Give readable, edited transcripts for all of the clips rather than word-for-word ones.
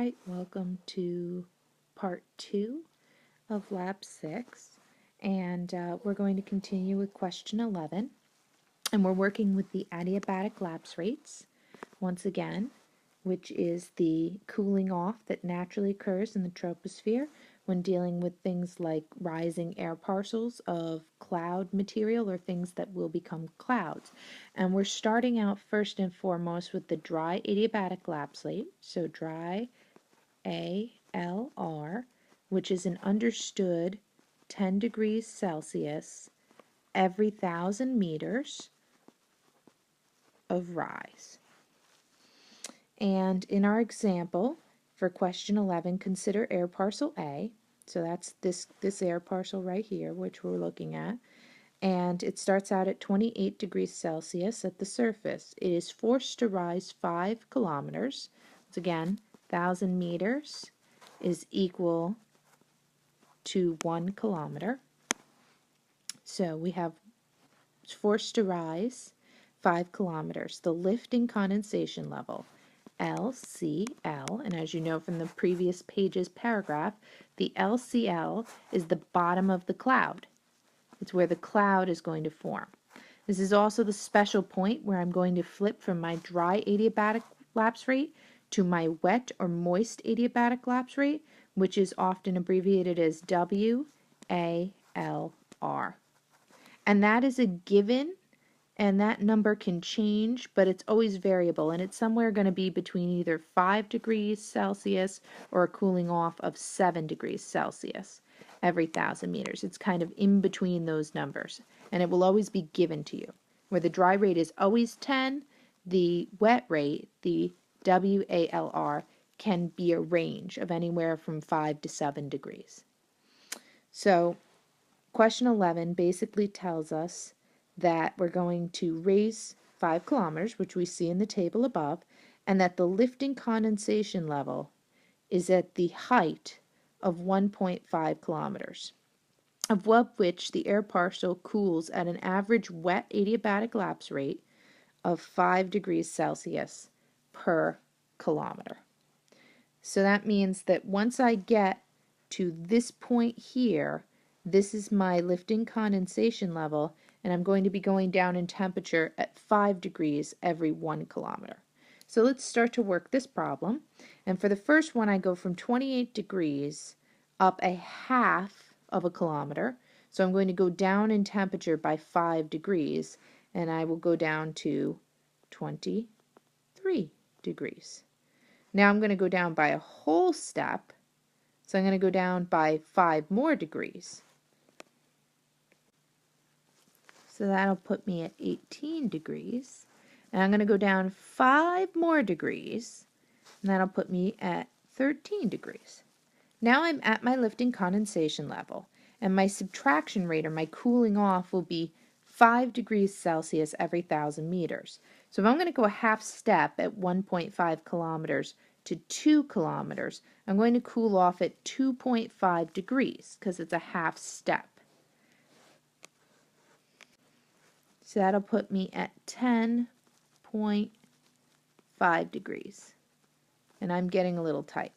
Alright, welcome to part 2 of Lab 6, and we're going to continue with question 11, and we're working with the adiabatic lapse rates, once again, which is the cooling off that naturally occurs in the troposphere when dealing with things like rising air parcels of cloud material or things that will become clouds. And we're starting out first and foremost with the dry adiabatic lapse rate, so dry ALR, which is an understood 10 degrees Celsius every 1,000 meters of rise. And in our example, for question 11, consider air parcel A. So that's this air parcel right here, which we're looking at. And it starts out at 28 degrees Celsius at the surface. It is forced to rise 5 kilometers. Once again, 1,000 meters is equal to 1 kilometer. So we have forced to rise 5 kilometers. The lifting condensation level, LCL, and as you know from the previous page's paragraph, the LCL is the bottom of the cloud. It's where the cloud is going to form. This is also the special point where I'm going to flip from my dry adiabatic lapse rate to my wet or moist adiabatic lapse rate, which is often abbreviated as WALR. And that is a given, and that number can change, but it's always variable, and it's somewhere going to be between either 5 degrees Celsius or a cooling off of 7 degrees Celsius every 1,000 meters. It's kind of in between those numbers, and it will always be given to you. Where the dry rate is always 10, the wet rate, the WALR, can be a range of anywhere from 5 to 7 degrees. So question 11 basically tells us that we're going to raise 5 kilometers, which we see in the table above, and that the lifting condensation level is at the height of 1.5 kilometers, of which the air partial cools at an average wet adiabatic lapse rate of 5 degrees Celsius per kilometer. So that means that once I get to this point here, this is my lifting condensation level, and I'm going to be going down in temperature at 5 degrees every 1 kilometer. So let's start to work this problem. And for the first one, I go from 28 degrees up a half of a kilometer. So I'm going to go down in temperature by 5 degrees, and I will go down to 23 degrees. Now I'm going to go down by a whole step, so I'm going to go down by 5 more degrees. So that'll put me at 18 degrees. And I'm going to go down 5 more degrees, and that'll put me at 13 degrees. Now I'm at my lifting condensation level, and my subtraction rate, or my cooling off, will be 5 degrees Celsius every 1,000 meters. So if I'm going to go a half step at 1.5 kilometers to 2 kilometers, I'm going to cool off at 2.5 degrees because it's a half step. So that'll put me at 10.5 degrees. And I'm getting a little tight.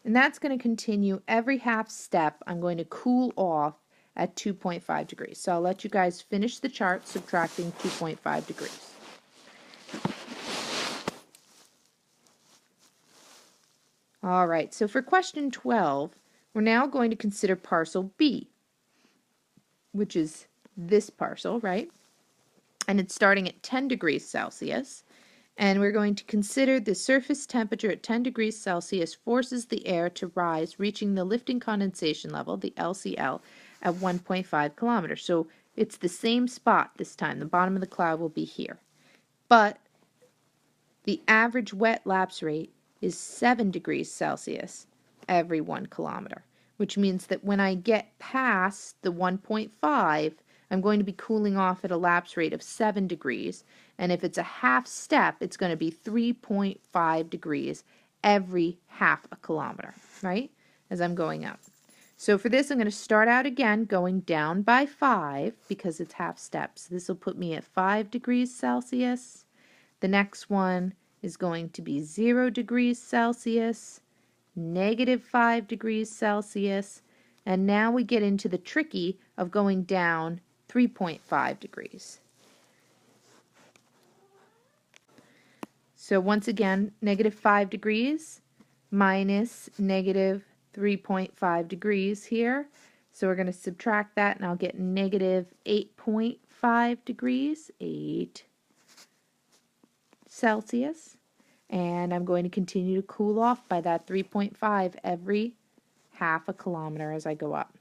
And that's going to continue every half step. I'm going to cool off at 2.5 degrees. So I'll let you guys finish the chart subtracting 2.5 degrees. All right, so for question 12, we're now going to consider parcel B, which is this parcel, right? And it's starting at 10 degrees Celsius. And we're going to consider the surface temperature at 10 degrees Celsius forces the air to rise, reaching the lifting condensation level, the LCL, at 1.5 kilometers. So it's the same spot this time. The bottom of the cloud will be here. But the average wet lapse rate is 7 degrees Celsius every 1 kilometer, which means that when I get past the 1.5, I'm going to be cooling off at a lapse rate of 7 degrees, and if it's a half step, it's going to be 3.5 degrees every half a kilometer, right, as I'm going up. So for this, I'm going to start out again going down by 5 because it's half steps. This will put me at 5 degrees Celsius. The next one is going to be 0 degrees Celsius, -5 degrees Celsius, and now we get into the tricky of going down 3.5 degrees. So once again, -5 degrees minus -3.5 degrees here. So we're going to subtract that, and I'll get -8.5 degrees, 8 Celsius. And I'm going to continue to cool off by that 3.5 every half a kilometer as I go up.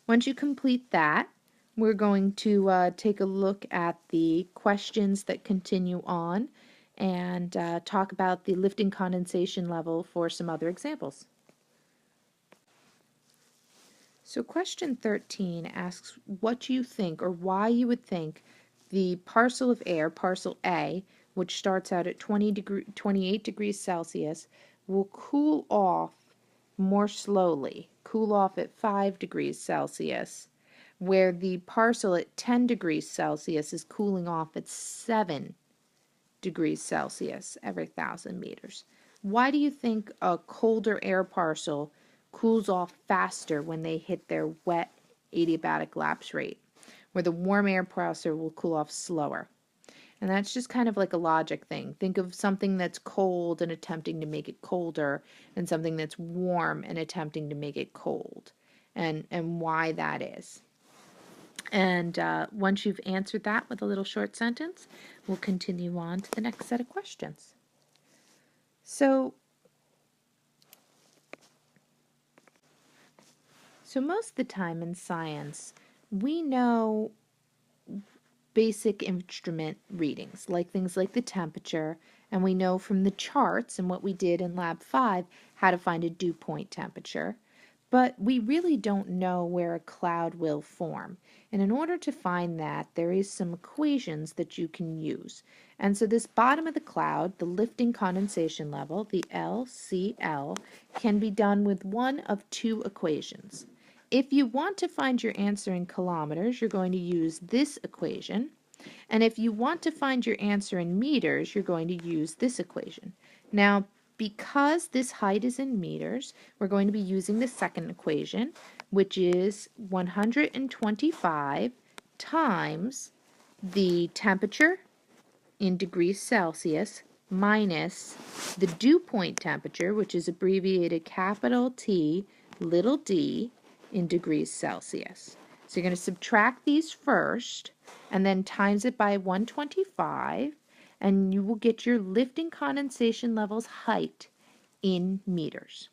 Once you complete that, we're going to take a look at the questions that continue on and talk about the lifting condensation level for some other examples. So question 13 asks what you think or why you would think the parcel of air, parcel A, which starts out at 28 degrees Celsius, will cool off more slowly, cool off at 5 degrees Celsius, where the parcel at 10 degrees Celsius is cooling off at 7 degrees Celsius every 1,000 meters. Why do you think a colder air parcel cools off faster when they hit their wet adiabatic lapse rate, where the warm air parcel will cool off slower? And that's just kind of like a logic thing. Think of something that's cold and attempting to make it colder, and something that's warm and attempting to make it cold, and why that is. And once you've answered that with a little short sentence, we'll continue on to the next set of questions. So most of the time in science, we know basic instrument readings, like things like the temperature, and we know from the charts and what we did in Lab 5 how to find a dew point temperature. But we really don't know where a cloud will form. And in order to find that, there is some equations that you can use. And so this bottom of the cloud, the lifting condensation level, the LCL, can be done with one of two equations. If you want to find your answer in kilometers, you're going to use this equation. And if you want to find your answer in meters, you're going to use this equation. Now, because this height is in meters, we're going to be using the second equation, which is 125 times the temperature in degrees Celsius minus the dew point temperature, which is abbreviated capital T, little d, in degrees Celsius. So you're going to subtract these first and then times it by 125, and you will get your lifting condensation level's height in meters.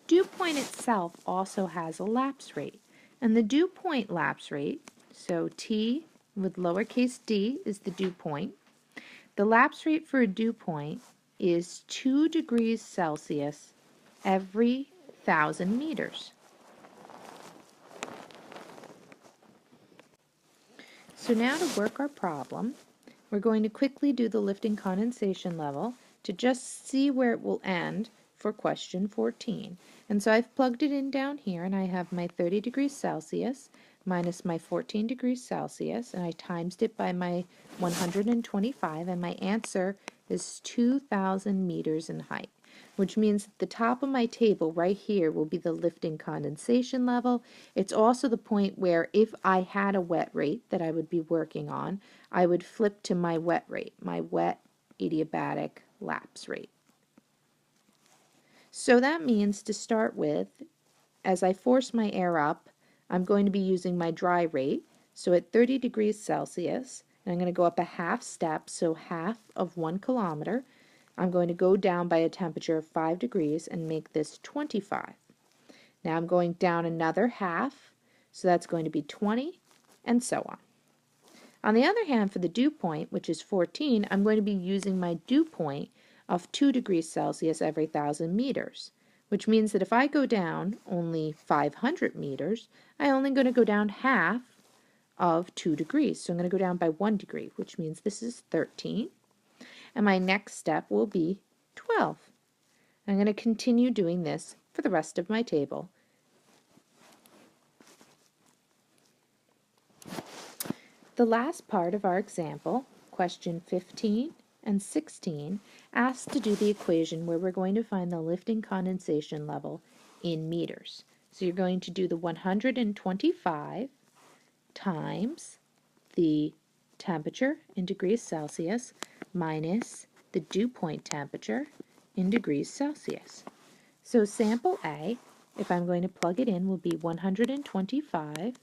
Dew point itself also has a lapse rate, and the dew point lapse rate, so T with lowercase d is the dew point. The lapse rate for a dew point is 2 degrees Celsius every 1,000 meters. So now to work our problem, we're going to quickly do the lifting condensation level to just see where it will end for question 14. And so I've plugged it in down here, and I have my 30 degrees Celsius minus my 14 degrees Celsius, and I times it by my 125, and my answer is 2,000 meters in height, which means that the top of my table right here will be the lifting condensation level. It's also the point where if I had a wet rate that I would be working on, I would flip to my wet rate, my wet adiabatic lapse rate. So that means to start with, as I force my air up, I'm going to be using my dry rate. So at 30 degrees Celsius, and I'm going to go up a half step, so half of 1 kilometer. I'm going to go down by a temperature of 5 degrees and make this 25. Now I'm going down another half, so that's going to be 20, and so on. On the other hand, for the dew point, which is 14, I'm going to be using my dew point of 2 degrees Celsius every 1,000 meters, which means that if I go down only 500 meters, I'm only going to go down half of 2 degrees. So I'm going to go down by 1 degree, which means this is 13. And my next step will be 12. I'm going to continue doing this for the rest of my table. The last part of our example, question 15 and 16 asked to do the equation where we're going to find the lifting condensation level in meters. So you're going to do the 125 times the temperature in degrees Celsius minus the dew point temperature in degrees Celsius. So sample A, if I'm going to plug it in, will be 125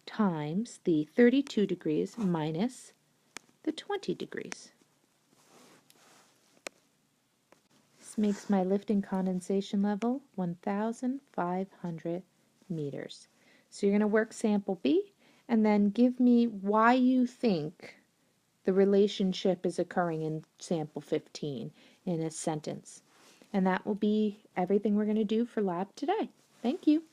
times the 32 degrees minus the 20 degrees. This makes my lifting condensation level 1,500 meters. So you're going to work sample B and then give me why you think the relationship is occurring in sample 15 in a sentence. And that will be everything we're going to do for lab today. Thank you.